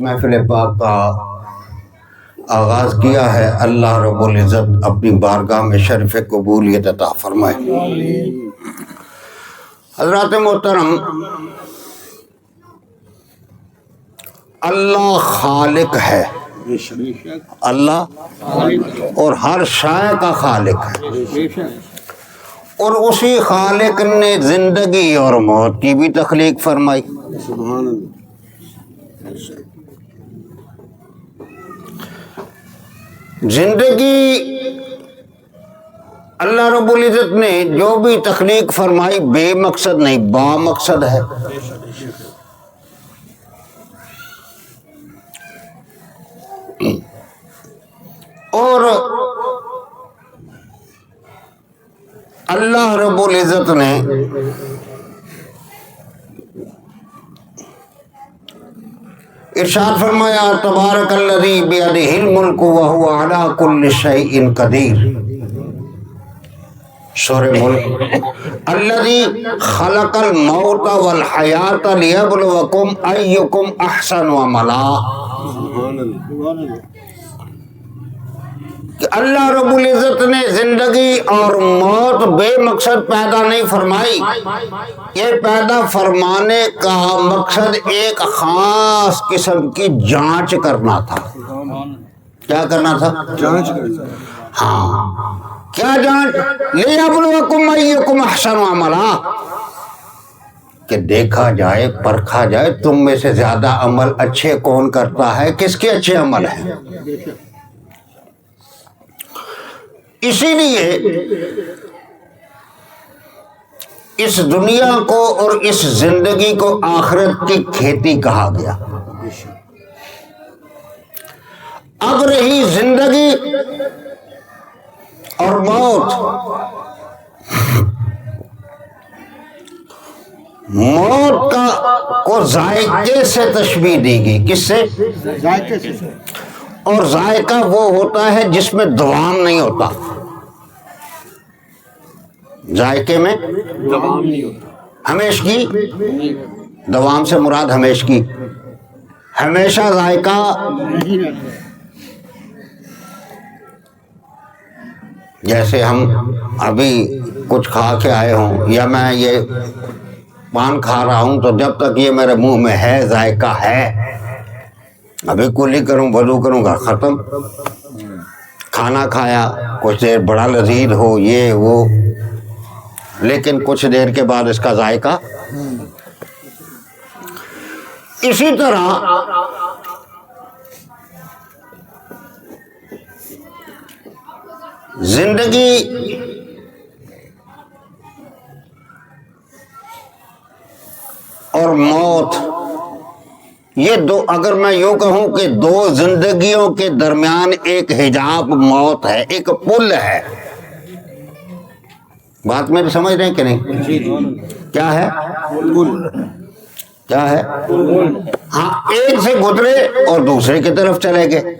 محفل پاک کا آغاز کیا ہے۔ اللہ رب العزت اپنی بارگاہ میں شرف قبولیت عطا فرمائے۔ حضرات محترم، اللہ خالق ہے، اللہ اور ہر شے کا خالق ہے، اور اسی خالق نے زندگی اور موت کی بھی تخلیق فرمائی۔ سبحان اللہ۔ زندگی اللہ رب العزت نے جو بھی تخلیق فرمائی بے مقصد نہیں، با مقصد ہے۔ اور اللہ رب العزت نے ارشاد فرمایا تبارک الذی بیدہ الملک وہو علی کل شیء قدیر، سورہ ملک۔ الذی خلق الموت والحیات لیبلوکم ایکم احسن عملا، کہ اللہ رب العزت نے زندگی اور موت بے مقصد پیدا نہیں فرمائی، یہ پیدا فرمانے کا مقصد ایک خاص قسم کی جانچ کرنا تھا۔ کیا کرنا تھا؟ جانچ کرنا۔ ہاں، کیا جانچ؟ لیبلوکم ایکم احسن عملا، کہ دیکھا جائے، پرکھا جائے تم میں سے زیادہ عمل اچھے کون کرتا ہے، کس کے اچھے عمل ہیں۔ اسی لیے اس دنیا کو اور اس زندگی کو آخرت کی کھیتی کہا گیا۔ اب رہی زندگی اور موت، موت کو ذائقے سے تشبیہ دی گئی۔ کس سے؟ ذائقے سے۔ اور ذائقہ وہ ہوتا ہے جس میں دوام نہیں ہوتا۔ ذائقے میں دوام نہیں ہوتا۔ ہمیشگی، دوام سے مراد ہمیشگی، ہمیشہ ذائقہ نہیں رہتا۔ جیسے ہم ابھی کچھ کھا کے آئے ہوں، یا میں یہ پان کھا رہا ہوں تو جب تک یہ میرے منہ میں ہے ذائقہ ہے، ابھی کلی کروں، وضو کروں گا، ختم۔ کھانا کھایا، کچھ دیر بڑا لذیذ ہو، یہ وہ، لیکن کچھ دیر کے بعد اس کا ذائقہ۔ اسی طرح زندگی اور موت، یہ دو، اگر میں یوں کہوں کہ دو زندگیوں کے درمیان ایک حجاب موت ہے، ایک پل ہے۔ بات میری سمجھ رہے ہیں کہ نہیں؟ کیا ہے؟ کیا ہے؟ ہاں، ایک سے گزرے اور دوسرے کی طرف چلے گئے۔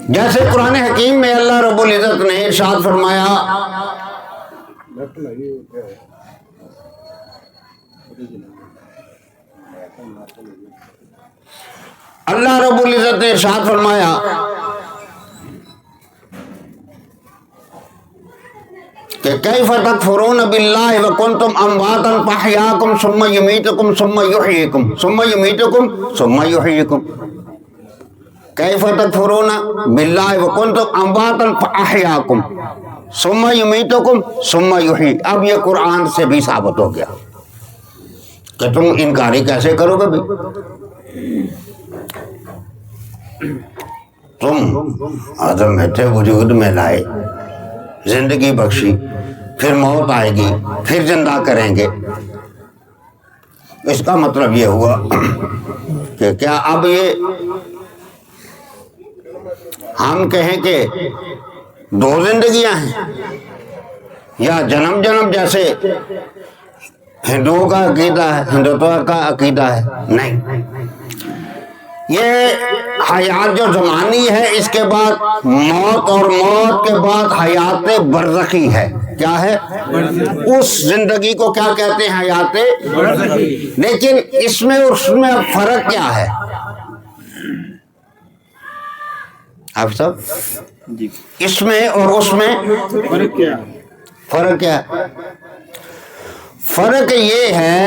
جیسے قرآن حکیم میں اللہ رب العزت نے ارشاد فرمایا، اللہ رب العزت نے ارشاد فرمایا کہ کیف تکفرون باللہ وکنتم امواتا فاحیاکم ثم یمیتکم ثم یحییکم ثم یمیتکم ثم یحییکم، کیف تکفرون باللہ وکنتم امواتا فاحیاکم ثم یمیتکم ثم یحیی۔ اب یہ قرآن سے بھی ثابت ہو گیا کہ تم انکاری کیسے کرو گے بھی؟ تم آدم میں تھے، وجود میں لائے، زندگی بخشی، پھر موت آئے گی، پھر زندہ کریں گے۔ اس کا مطلب یہ ہوا کہ کیا اب یہ ہم کہیں کہ دو زندگیاں ہیں، یا جنم جنم جیسے ہندوؤں کا عقیدہ ہے، ہندوتوا کا عقیدہ ہے؟ نہیں، یہ حیات جو زمانی ہے، اس کے بعد موت، اور موت کے بعد حیات برزخی ہے۔ کیا ہے؟ اس زندگی کو کیا کہتے ہیں؟ حیات برزخی۔ لیکن اس میں اور اس میں فرق کیا ہے آپ سب؟ اس میں اور اس میں فرق کیا؟ فرق کیا ہے؟ فرق یہ ہے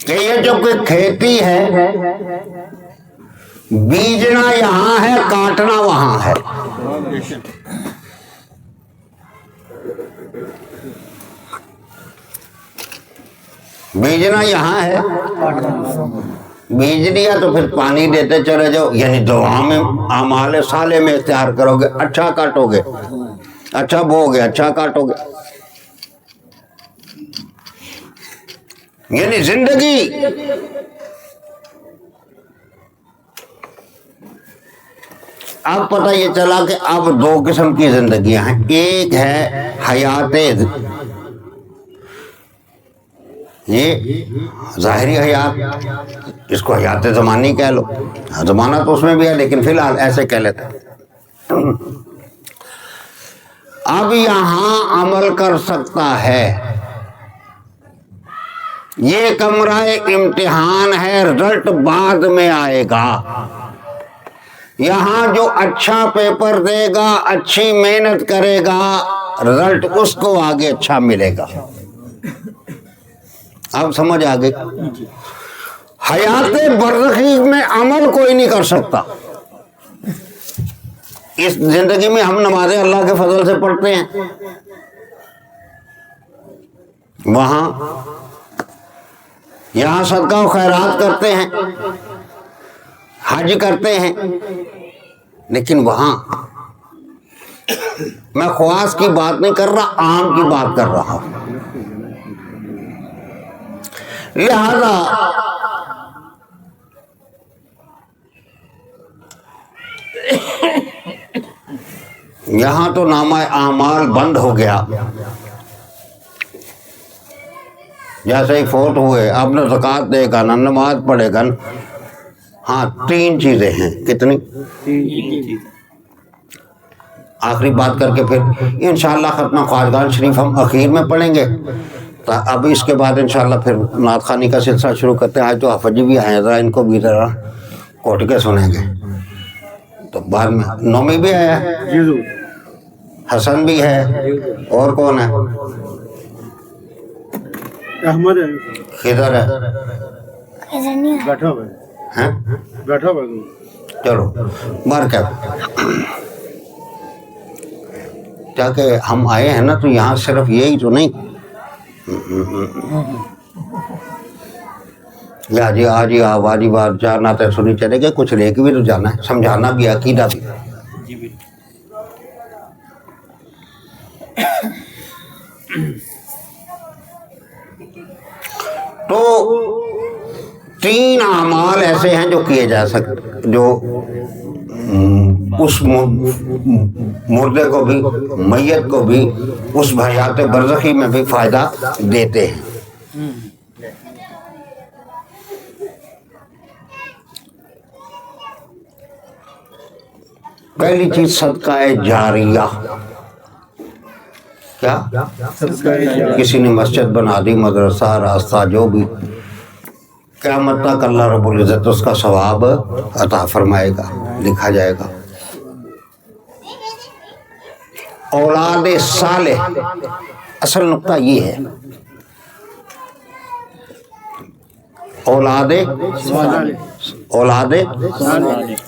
کہ یہ جو کوئی کھیتی ہے، بیجنا یہاں ہے، کاٹنا وہاں ہے۔ بیجنا یہاں ہے، بیج دیا تو پھر پانی دیتے چلے جاؤ، یعنی دعا میں اعمال صالح میں اختیار کرو گے، اچھا کاٹو گے، اچھا بو گے، اچھا کاٹو گے، یعنی زندگی اب پتہ یہ چلا کہ اب دو قسم کی زندگیاں ہیں۔ ایک ہے حیات، یہ ظاہری حیات، اس کو حیات زمانی کہہ لو، زمانہ تو اس میں بھی ہے لیکن فی الحال ایسے کہہ لیتے ہیں۔ اب یہاں عمل کر سکتا ہے، یہ کمرہ امتحان ہے، رزلٹ بعد میں آئے گا۔ یہاں جو اچھا پیپر دے گا، اچھی محنت کرے گا، رزلٹ اس کو آگے اچھا ملے گا۔ اب سمجھ آگے؟ حیات برزخی میں عمل کوئی نہیں کر سکتا۔ اس زندگی میں ہم نمازیں اللہ کے فضل سے پڑھتے ہیں، وہاں یہاں صدقہ و خیرات کرتے ہیں، حج کرتے ہیں، لیکن وہاں میں خواص کی بات نہیں کر رہا، عام کی بات کر رہا ہوں۔ لہذا یہاں تو نامہ اعمال بند ہو گیا، جیسے ہی فوت ہوئے اب نہ زکوٰۃ دے گا نہ نماز پڑھے گا۔ ہاں تین چیزیں ہیں، کتنی؟ آخری بات کر کے پھر انشاءاللہ ختمہ خواجگان شریف ہم اخیر میں پڑھیں گے، تو اب اس کے بعد انشاءاللہ پھر نعت خوانی کا سلسلہ شروع کرتے ہیں۔ آج تو حافظ جی بھی آئے ہیں، ذرا ان کو بھی ذرا کوٹ کے سنیں گے۔ تو بعد میں نومی بھی آیا ہے، حسن بھی ہے، اور کون ہے؟ احمد ہے، کدھر ہے؟ بیٹھا ہوا ہے، بیٹھا ہوا ہے۔ چلو برکت، کیا کہ ہم آئے ہیں نا تو یہاں صرف یہی تو نہیں، یا جی آج ہی آبادی بات جانا تو سنی چلے گئے، کچھ لے کے بھی تو جانا ہے، سمجھانا بھی، عقیدہ بھی۔ تو تین اعمال ایسے ہیں جو کیے جا سکتے، جو اس مردے کو بھی، میت کو بھی، اس حیات برزخی میں بھی فائدہ دیتے ہیں۔ پہلی چیز صدقہ جاریہ۔ کیا؟ کسی نے مسجد بنا دی، مدرسہ، راستہ، جو بھی، قیامت تک اللہ رب العزت اس کا ثواب عطا فرمائے گا، لکھا جائے گا۔ اولاد صالح، اصل نقطہ یہ ہے،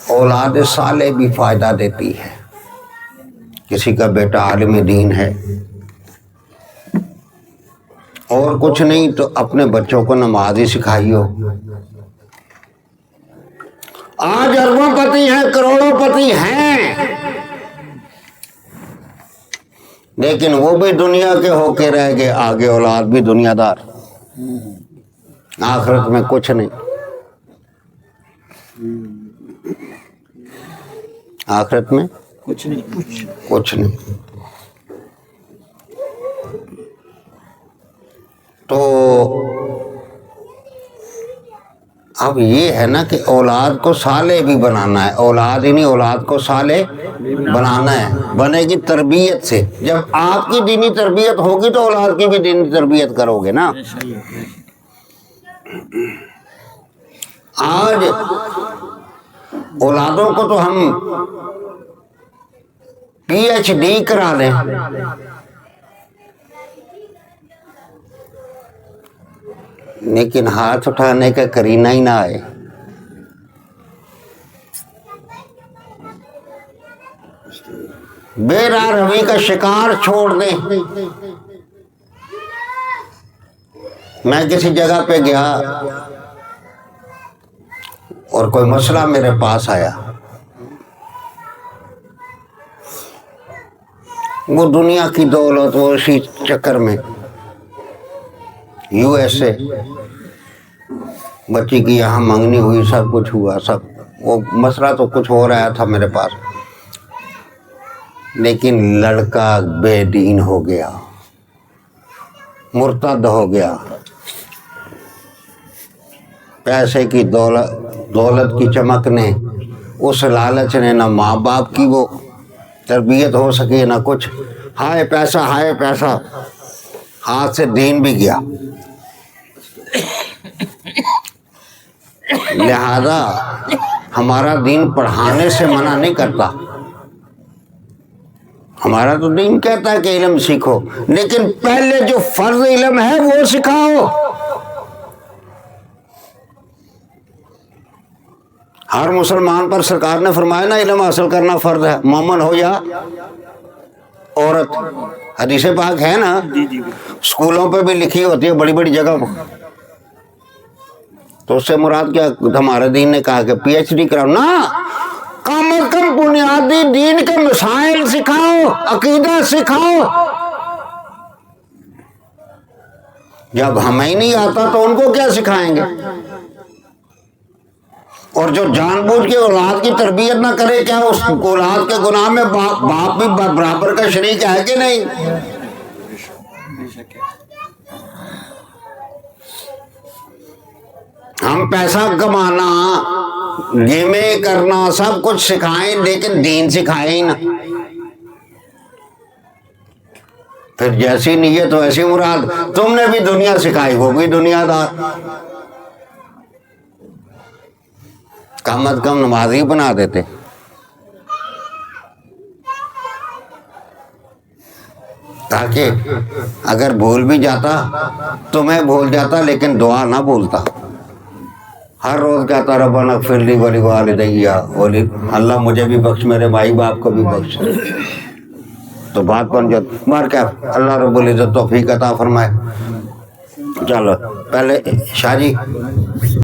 اولاد صالح بھی فائدہ دیتی ہے۔ کسی کا بیٹا عالم دین ہے، اور کچھ نہیں تو اپنے بچوں کو نماز ہی سکھائی ہو۔ آج اربوں پتی ہیں، کروڑوں پتی ہیں، لیکن وہ بھی دنیا کے ہو کے رہ گئے، آگے اولاد بھی دنیا دار، آخرت میں کچھ نہیں، آخرت میں کچھ نہیں۔ تو اب یہ ہے نا کہ اولاد کو صالح بھی بنانا ہے، اولاد ہی نہیں، اولاد کو صالح بنانا ہے، بنے گی تربیت سے۔ جب آپ کی دینی تربیت ہوگی تو اولاد کی بھی دینی تربیت کرو گے نا۔ آج اولادوں کو تو ہم پی ایچ ڈی کرا دیں، لیکن ہاتھ اٹھانے کا کرینہ ہی نہ آئے۔ بے راہ روی کا شکار چھوڑ دیں۔ میں کسی جگہ پہ گیا اور کوئی مسئلہ میرے پاس آیا، وہ دنیا کی دولت، وہ اسی چکر میں یو ایس اے بچی کی یہاں منگنی ہوئی، سب کچھ ہوا، سب وہ مسئلہ تو کچھ ہو رہا تھا میرے پاس، لیکن لڑکا بے دین ہو گیا، مرتد ہو گیا۔ پیسے کی دولت کی چمک نے، اس لالچ نے، نہ ماں باپ کی وہ تربیت ہو سکی نہ کچھ، ہائے پیسہ ہائے پیسہ، ہاتھ سے دین بھی گیا۔ لہذا ہمارا دین پڑھانے سے منع نہیں کرتا، ہمارا تو دین کہتا ہے کہ علم سیکھو، لیکن پہلے جو فرض علم ہے وہ سکھاؤ۔ ہر مسلمان پر سرکار نے فرمایا نا علم حاصل کرنا فرض ہے، مومن ہو یا عورت، حدیث پاک ہے نا، اسکولوں پہ بھی لکھی ہوتی ہے بڑی بڑی جگہ پر۔ تو اس سے مراد کیا؟ ہمارے دین نے کہا کہ پی ایچ ڈی کراؤ نا، کم از کم بنیادی دین کے مسائل سکھاؤ، عقیدہ سکھاؤ۔ جب ہمیں ہی نہیں آتا تو ان کو کیا سکھائیں گے؟ اور جو جان بوجھ کے اولاد کی تربیت نہ کرے، کیا اس اولاد کے گناہ میں باپ بھی برابر کا شریک ہے کہ نہیں؟ ہم پیسہ کمانا، گیمیں کرنا، سب کچھ سکھائیں، لیکن دین سکھائیں ہی نہ۔ پھر جیسی نیت ویسی مراد، تم نے بھی دنیا سکھائی، وہ بھی دنیا دار، کم از کم نمازی بنا دیتے۔ تاکہ اگر بھول بھی جاتا، تمہیں بھول جاتا لیکن دعا نہ بھولتا، ہر روز کہتا ربنا اغفر لی ولوالدی، اللہ مجھے بھی بخش، میرے بھائی باپ کو بھی بخش۔ تو بات بن جاتی، مار کیا، اللہ رب العزت توفیق عطا فرمائے۔ چلو پہلے شاہ جی